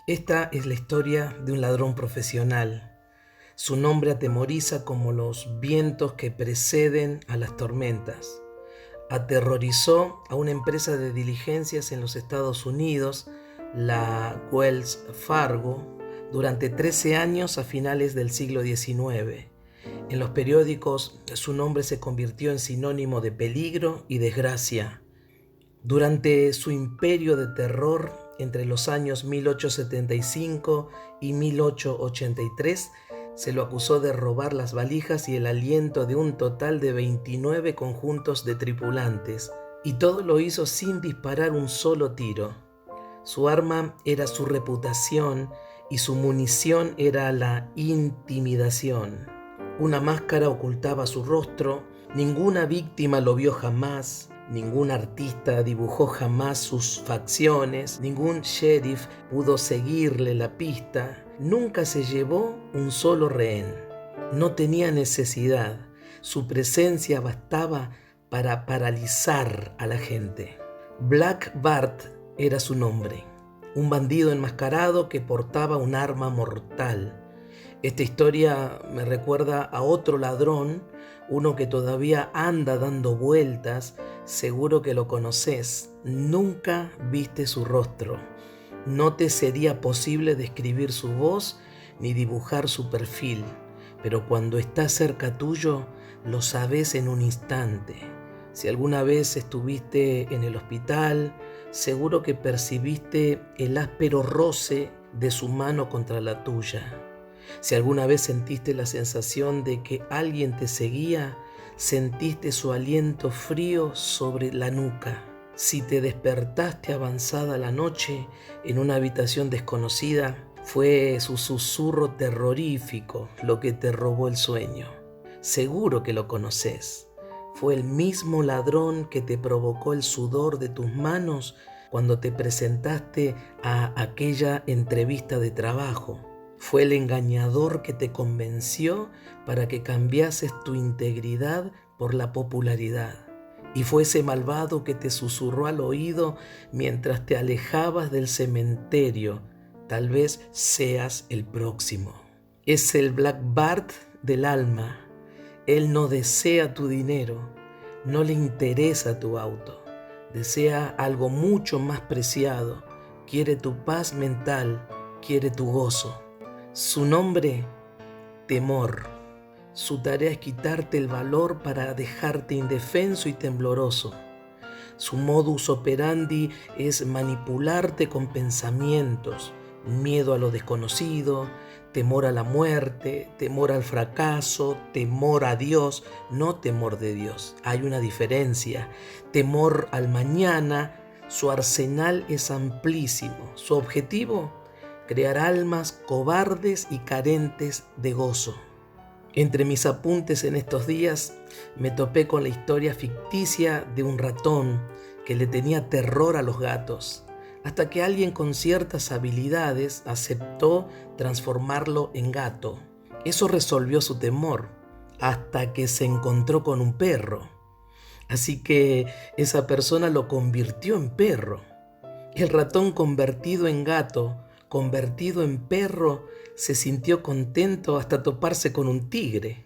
Esta es la historia de un ladrón profesional. Su nombre atemoriza como los vientos que preceden a las tormentas. Aterrorizó a una empresa de diligencias en los Estados Unidos, la Wells Fargo, durante 13 años a finales del siglo XIX. En los periódicos su nombre se convirtió en sinónimo de peligro y desgracia. Durante su imperio de terror, entre los años 1875 y 1883, se lo acusó de robar las valijas y el aliento de un total de 29 conjuntos de tripulantes, y todo lo hizo sin disparar un solo tiro. Su arma era su reputación y su munición era la intimidación. Una máscara ocultaba su rostro, ninguna víctima lo vio jamás. Ningún artista dibujó jamás sus facciones, ningún sheriff pudo seguirle la pista, nunca se llevó un solo rehén. No tenía necesidad, su presencia bastaba para paralizar a la gente. Black Bart era su nombre, un bandido enmascarado que portaba un arma mortal. Esta historia me recuerda a otro ladrón, uno que todavía anda dando vueltas. Seguro que lo conoces. Nunca viste su rostro. No te sería posible describir su voz ni dibujar su perfil, pero cuando está cerca tuyo, lo sabes en un instante. Si alguna vez estuviste en el hospital, seguro que percibiste el áspero roce de su mano contra la tuya. Si alguna vez sentiste la sensación de que alguien te seguía, sentiste su aliento frío sobre la nuca. Si te despertaste avanzada la noche en una habitación desconocida, fue su susurro terrorífico lo que te robó el sueño. Seguro que lo conoces. Fue el mismo ladrón que te provocó el sudor de tus manos cuando te presentaste a aquella entrevista de trabajo. Fue el engañador que te convenció para que cambiases tu integridad por la popularidad. Y fue ese malvado que te susurró al oído mientras te alejabas del cementerio. Tal vez seas el próximo. Es el Black Bart del alma. Él no desea tu dinero, no le interesa tu auto. Desea algo mucho más preciado. Quiere tu paz mental, quiere tu gozo. Su nombre, temor. Su tarea es quitarte el valor para dejarte indefenso y tembloroso. Su modus operandi es manipularte con pensamientos, miedo a lo desconocido, temor a la muerte, temor al fracaso, temor a Dios, no temor de Dios. Hay una diferencia. Temor al mañana. Su arsenal es amplísimo. Su objetivo, crear almas cobardes y carentes de gozo. Entre mis apuntes en estos días me topé con la historia ficticia de un ratón que le tenía terror a los gatos, hasta que alguien con ciertas habilidades aceptó transformarlo en gato. Eso resolvió su temor, hasta que se encontró con un perro. Así que esa persona lo convirtió en perro. El ratón convertido en gato, convertido en perro, se sintió contento hasta toparse con un tigre.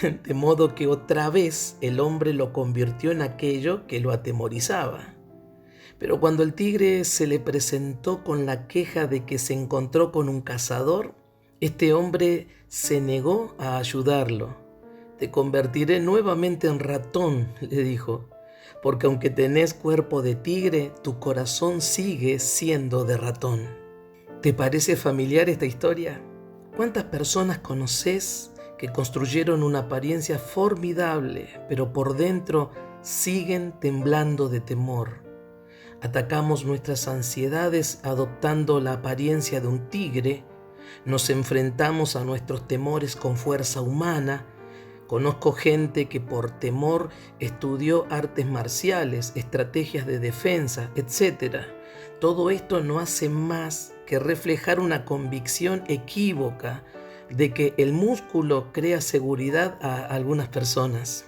De modo que otra vez el hombre lo convirtió en aquello que lo atemorizaba. Pero cuando el tigre se le presentó con la queja de que se encontró con un cazador, este hombre se negó a ayudarlo. Te convertiré nuevamente en ratón, le dijo, porque aunque tenés cuerpo de tigre, tu corazón sigue siendo de ratón. ¿Te parece familiar esta historia? ¿Cuántas personas conoces que construyeron una apariencia formidable, pero por dentro siguen temblando de temor? Atacamos nuestras ansiedades adoptando la apariencia de un tigre, nos enfrentamos a nuestros temores con fuerza humana. Conozco gente que por temor estudió artes marciales, estrategias de defensa, etc. Todo esto no hace más que reflejar una convicción equívoca de que el músculo crea seguridad a algunas personas.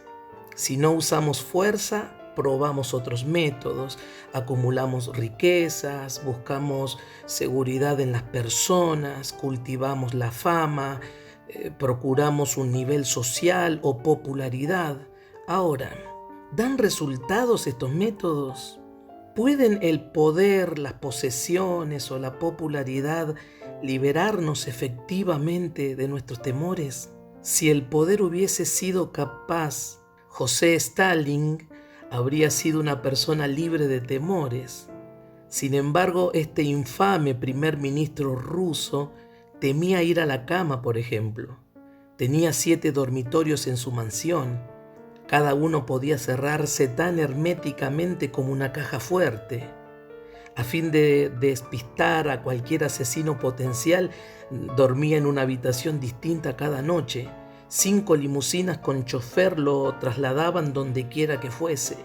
Si no usamos fuerza, probamos otros métodos, acumulamos riquezas, buscamos seguridad en las personas, cultivamos la fama, procuramos un nivel social o popularidad. Ahora, ¿dan resultados estos métodos? ¿Pueden el poder, las posesiones o la popularidad liberarnos efectivamente de nuestros temores? Si el poder hubiese sido capaz, José Stalin habría sido una persona libre de temores. Sin embargo, este infame primer ministro ruso temía ir a la cama, por ejemplo. Tenía 7 dormitorios en su mansión. Cada uno podía cerrarse tan herméticamente como una caja fuerte. A fin de despistar a cualquier asesino potencial, dormía en una habitación distinta cada noche. 5 limusinas con chofer lo trasladaban donde quiera que fuese,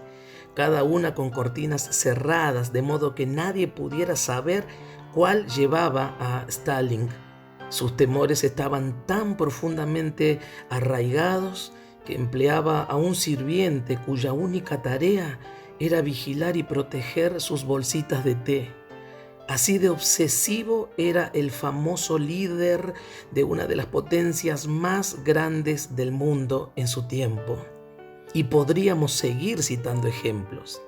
cada una con cortinas cerradas, de modo que nadie pudiera saber cuál llevaba a Stalin. Sus temores estaban tan profundamente arraigados que empleaba a un sirviente cuya única tarea era vigilar y proteger sus bolsitas de té. Así de obsesivo era el famoso líder de una de las potencias más grandes del mundo en su tiempo. Y podríamos seguir citando ejemplos.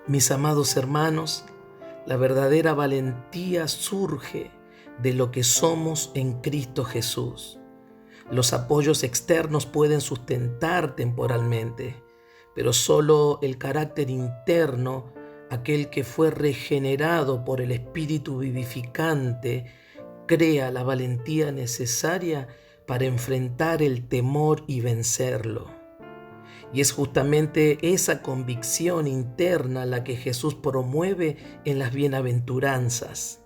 Mis amados hermanos, la verdadera valentía surge de lo que somos en Cristo Jesús. Los apoyos externos pueden sustentar temporalmente, pero solo el carácter interno, aquel que fue regenerado por el Espíritu vivificante, crea la valentía necesaria para enfrentar el temor y vencerlo. Y es justamente esa convicción interna la que Jesús promueve en las bienaventuranzas.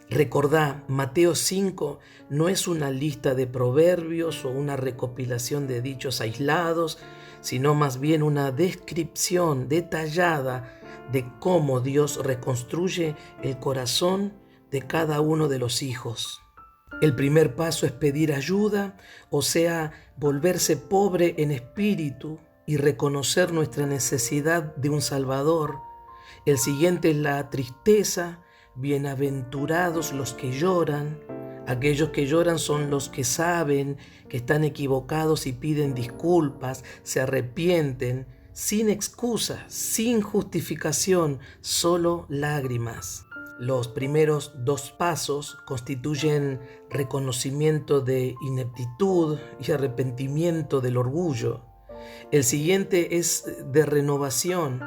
Recordá, Mateo 5 no es una lista de proverbios o una recopilación de dichos aislados, sino más bien una descripción detallada de cómo Dios reconstruye el corazón de cada uno de los hijos. El primer paso es pedir ayuda, o sea, volverse pobre en espíritu y reconocer nuestra necesidad de un Salvador. El siguiente es la tristeza. Bienaventurados los que lloran. Aquellos que lloran son los que saben que están equivocados y piden disculpas, se arrepienten, sin excusa, sin justificación, solo lágrimas. Los primeros 2 pasos constituyen reconocimiento de ineptitud y arrepentimiento del orgullo. El siguiente es de renovación.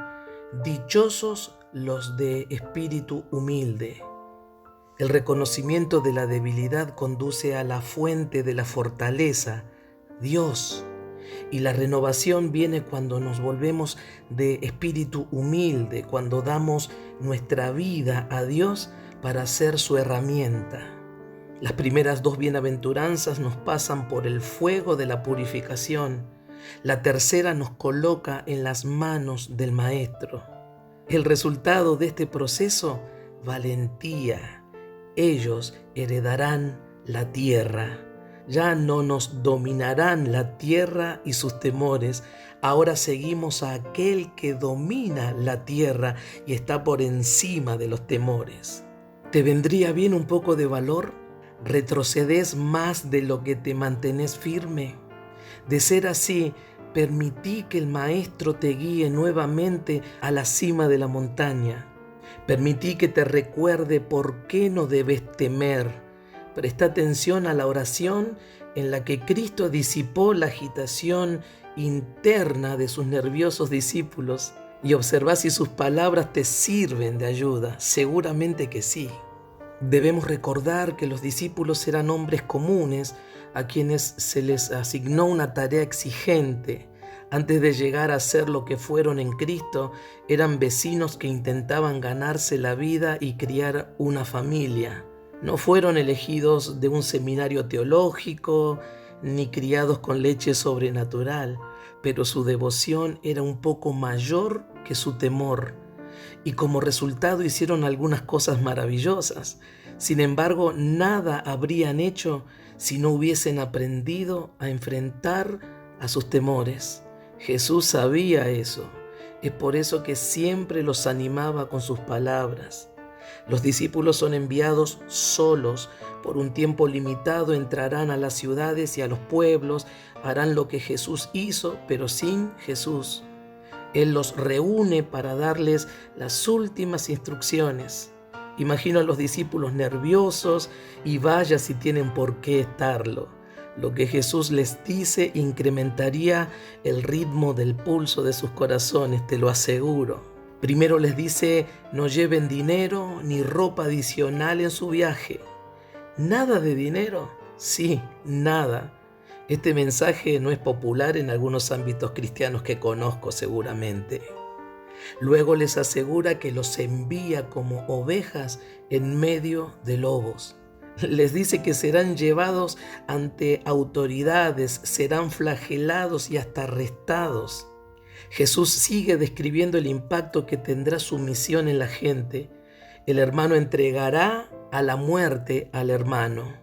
Dichosos los de espíritu humilde. El reconocimiento de la debilidad conduce a la fuente de la fortaleza, Dios. Y la renovación viene cuando nos volvemos de espíritu humilde, cuando damos nuestra vida a Dios para ser su herramienta. Las primeras 2 bienaventuranzas nos pasan por el fuego de la purificación. La tercera nos coloca en las manos del Maestro. El resultado de este proceso, valentía. Ellos heredarán la tierra. Ya no nos dominarán la tierra y sus temores. Ahora seguimos a aquel que domina la tierra y está por encima de los temores. ¿Te vendría bien un poco de valor? ¿Retrocedes más de lo que te mantenés firme? De ser así, permití que el Maestro te guíe nuevamente a la cima de la montaña. Permití que te recuerde por qué no debes temer. Presta atención a la oración en la que Cristo disipó la agitación interna de sus nerviosos discípulos y observa si sus palabras te sirven de ayuda. Seguramente que sí. Debemos recordar que los discípulos eran hombres comunes a quienes se les asignó una tarea exigente. Antes de llegar a ser lo que fueron en Cristo, eran vecinos que intentaban ganarse la vida y criar una familia. No fueron elegidos de un seminario teológico, ni criados con leche sobrenatural, pero su devoción era un poco mayor que su temor. Y como resultado hicieron algunas cosas maravillosas. Sin embargo, nada habrían hecho si no hubiesen aprendido a enfrentar a sus temores. Jesús sabía eso, Es por eso que siempre los animaba con sus palabras. Los discípulos son enviados solos. Por un tiempo limitado entrarán a las ciudades y a los pueblos, harán lo que Jesús hizo, pero sin Jesús. Él los reúne para darles las últimas instrucciones. Imagino a los discípulos nerviosos y vaya si tienen por qué estarlo. Lo que Jesús les dice incrementaría el ritmo del pulso de sus corazones, te lo aseguro. Primero les dice, no lleven dinero ni ropa adicional en su viaje. ¿Nada de dinero? Sí, nada. Este mensaje no es popular en algunos ámbitos cristianos que conozco seguramente. Luego les asegura que los envía como ovejas en medio de lobos. Les dice que serán llevados ante autoridades, serán flagelados y hasta arrestados. Jesús sigue describiendo el impacto que tendrá su misión en la gente. El hermano entregará a la muerte al hermano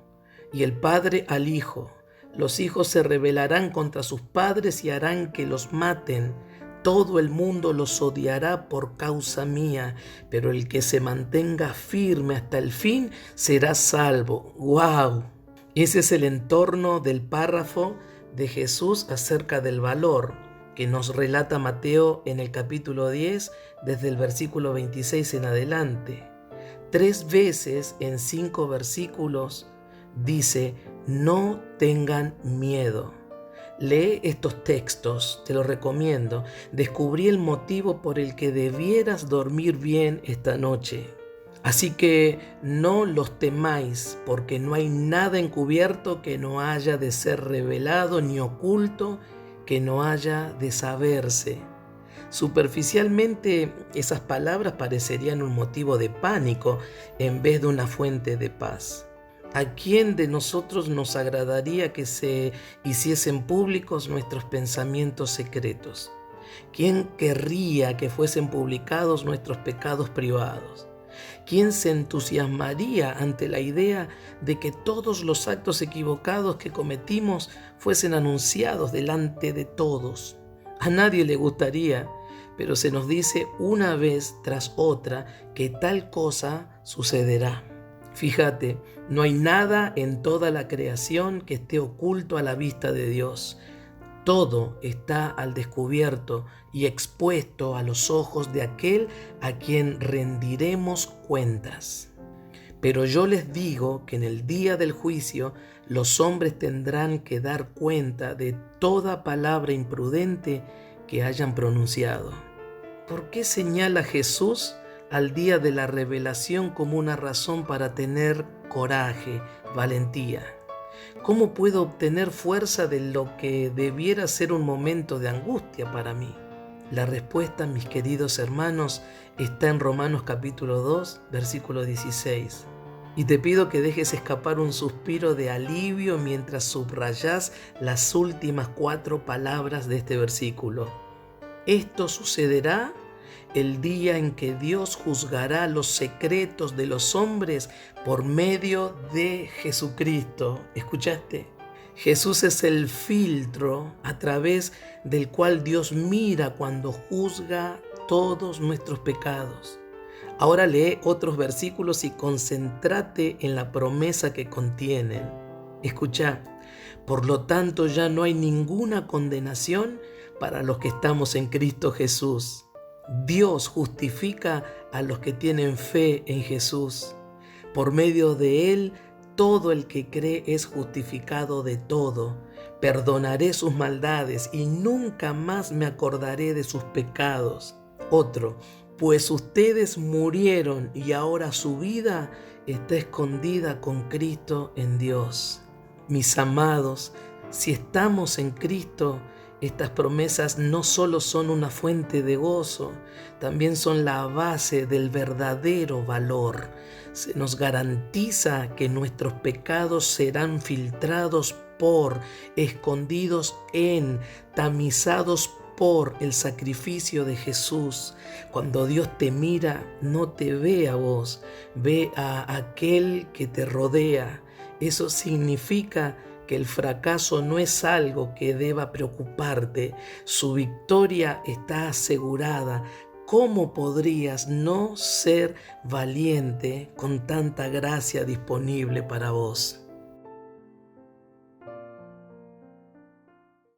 y el padre al hijo. Los hijos se rebelarán contra sus padres y harán que los maten. Todo el mundo los odiará por causa mía, pero el que se mantenga firme hasta el fin será salvo. ¡Wow! Ese es el entorno del párrafo de Jesús acerca del valor que nos relata Mateo en el capítulo 10, desde el versículo 26 en adelante. 3 veces en 5 versículos dice, no tengan miedo. Lee estos textos, te los recomiendo. Descubrí el motivo por el que debieras dormir bien esta noche. Así que no los temáis, porque no hay nada encubierto que no haya de ser revelado, ni oculto que no haya de saberse. Superficialmente, esas palabras parecerían un motivo de pánico en vez de una fuente de paz. ¿A quién de nosotros nos agradaría que se hiciesen públicos nuestros pensamientos secretos? ¿Quién querría que fuesen publicados nuestros pecados privados? ¿Quién se entusiasmaría ante la idea de que todos los actos equivocados que cometimos fuesen anunciados delante de todos? A nadie le gustaría, pero se nos dice una vez tras otra que tal cosa sucederá. Fíjate, no hay nada en toda la creación que esté oculto a la vista de Dios. Todo está al descubierto y expuesto a los ojos de aquel a quien rendiremos cuentas. Pero yo les digo que en el día del juicio los hombres tendrán que dar cuenta de toda palabra imprudente que hayan pronunciado. ¿Por qué señala Jesús al día de la revelación como una razón para tener coraje, valentía? ¿Cómo puedo obtener fuerza de lo que debiera ser un momento de angustia para mí? La respuesta, mis queridos hermanos, está en Romanos capítulo 2, versículo 16. Y te pido que dejes escapar un suspiro de alivio mientras subrayas las últimas 4 palabras de este versículo. Esto sucederá el día en que Dios juzgará los secretos de los hombres por medio de Jesucristo. ¿Escuchaste? Jesús es el filtro a través del cual Dios mira cuando juzga todos nuestros pecados. Ahora lee otros versículos y concéntrate en la promesa que contienen. Escucha, por lo tanto ya no hay ninguna condenación para los que estamos en Cristo Jesús. Dios justifica a los que tienen fe en Jesús. Por medio de Él, todo el que cree es justificado de todo. Perdonaré sus maldades y nunca más me acordaré de sus pecados. Otro, pues ustedes murieron y ahora su vida está escondida con Cristo en Dios. Mis amados, si estamos en Cristo, estas promesas no solo son una fuente de gozo, también son la base del verdadero valor. Se nos garantiza que nuestros pecados serán filtrados escondidos tamizados por el sacrificio de Jesús. Cuando Dios te mira, no te ve a vos, ve a aquel que te rodea. Eso significa que el fracaso no es algo que deba preocuparte, su victoria está asegurada. ¿Cómo podrías no ser valiente con tanta gracia disponible para vos?